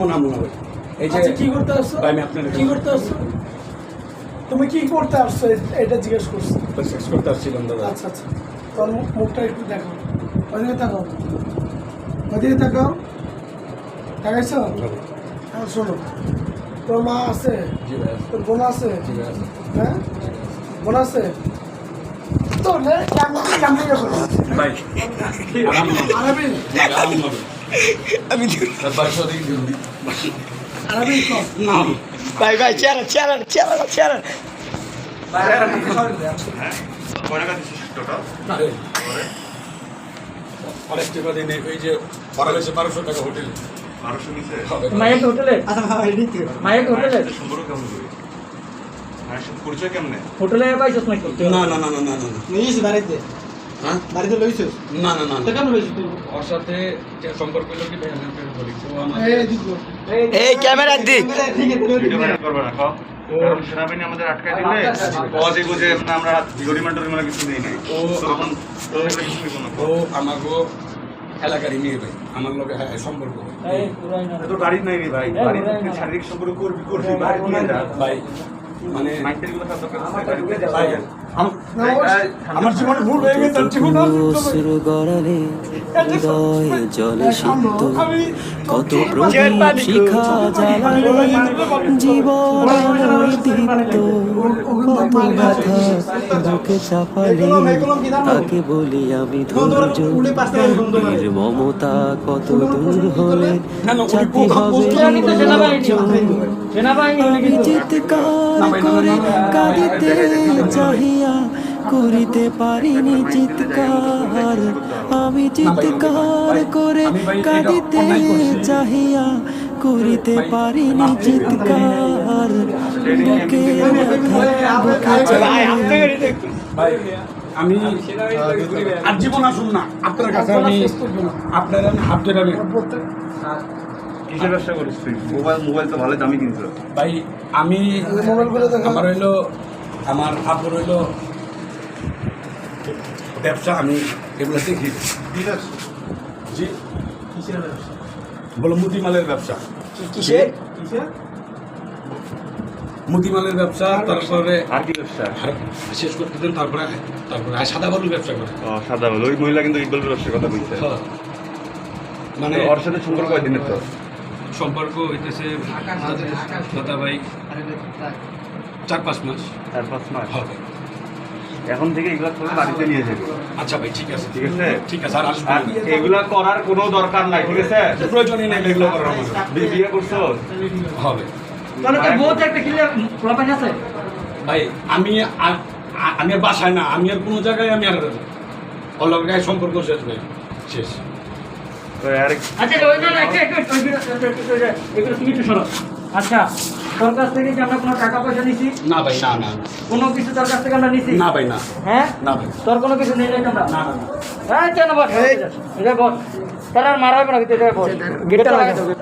কি করতে আসছো? কি করতে আসছো? তুমি কি করতে আসছো এটা জিজ্ঞেস করছি। শেষ করতে আসছিলাম দাদা। আচ্ছা আচ্ছা, তোর মুখটা একটু দেখো, ওইদিকে তাকাও, ওইদিকে তাকাও, তাকাইছো? হ্যাঁ, শোনো, তোর মা আছে? জি ভাই। তোর বোন আছে? জি ভাই। হ্যাঁ, বোন আছে? তো নে কেমনে ভাই আরবি আমি বাসা থেকে জলদি আরবি কম না ভাই ভাই চেয়ার চেয়ার চেয়ার চেয়ার অনেক টাকা দিনে ওই যে 1200 টাকা হোটেলে 1200 নিচে মায়ের হোটেলে মায়ের হোটেলে সম্পর্ক কেমন করি মায়ের সাথে পরিচয় কেমনে হোটেলে পাইছস নাকি? না না না না না না নিয়েছিস বাড়িতে? হ্যাঁ বাড়িতে লইছিস? না না না তো কেন লইছিস তুই? ওর সাথে যে সম্পর্ক হলো কি ভাই আমি আপনাকে বলি তো আমার এই ক্যামেরা দিক ঠিক আছে ভিডিও ভাইরাল করবে না কও কারণ সেনাবাহিনী আমাদের আটকায় দিলে পজে বুঝে আমরা জরিমানা টরিমানা কিছু দিই নাই ও তখন তো এগুলো কিছু নিব না ও আমাকে এলাকারই মেয়ে ভাই আমার লোকে সম্পর্ক এই পুরাই না তো বাড়ি নাই রে ভাই বাড়ি থেকে শারীরিক সম্পর্ক করবি বাড়ি নিয়ে যা ভাই মানে মাইন্ডের গুলো সব দরকার ভাই আমার জীবনে ভুল হয়ে গেছে জীবন অশ্রু গড়ালে হৃদয়ে জলে সিদ্ধ কত প্রদীপ শিখা জ্বালালে জীবন আলোয় দীপ্ত কত ব্যথা বুকে চাপালে তাকে বলি আমি ধৈর্য এর মমতা কত দূর হলে জাতি হবে সেনাবাহিনী আমি চিৎকার করে কাঁদিতে চাহিয়া করিতে পারিনি চিৎকার আমি চিৎকার করে কাঁদিতে চাহিয়া করিতে পারিনি চিৎকার বুকে ব্যথা বুকে চাহিয়া ভাই আমি আর জীবন আসুন না আপনার কাছে আমি আপনার আমি হাত ধরে আমি কিসের ব্যবসা করিস তুই মোবাইল তো ভালো দামি কিনছো ভাই আমি মোবাইলগুলো দেখো। আমার হইলো আমার আব্বুর হইলো ব্যবসা আমি এগুলো দেখি জি বলো মুদিমালের ব্যবসা কিসের মুদিমালের ব্যবসা তারপরে আর কি ব্যবসা আর শেষ করতে দেন তারপরে তারপরে সাদা বালুর ব্যবসা করে সাদা বল ওই মহিলা কিন্তু ইকবাল ব্যবসার কথা বলছে মানে ওর সাথে সম্পর্ক কয়দিনের তো সম্পর্ক হইতেছে দাদা ভাই 4-5 মাস 4-5 মাস হবে। এখন থেকে এগুলা করে বাড়িতে নিয়ে যাবে আচ্ছা ভাই ঠিক আছে ঠিক আছে ঠিক আছে আর আসবো আর না। এগুলা করার কোনো দরকার নাই ঠিক আছে প্রয়োজনই নেই এগুলো করার আমার বিয়ে করছো হবে তাহলে কি বহুত একটা কিলে প্রপাইন আছে? ভাই আমি আমি আর বাসায় না আমি আর কোনো জায়গায় আমি আর অলগায় সম্পর্ক শেষ ভাই শেষ তো আর আচ্ছা ওই জন্য একটা এগুলো তুমি একটু সরো। আচ্ছা তোর কাছ থেকে কি আমরা কোনো টাকা পয়সা নিছি? না ভাই না না কোনো কিছু তোর কাছ থেকে আমরা নিছি? না ভাই না হ্যাঁ না ভাই তোর কোনো কিছু নেই নাই আমরা? না না না হ্যাঁ কেন বল এটা বল তাহলে আর মারা হবে না, এটা বল গেটটা লাগাতে হবে।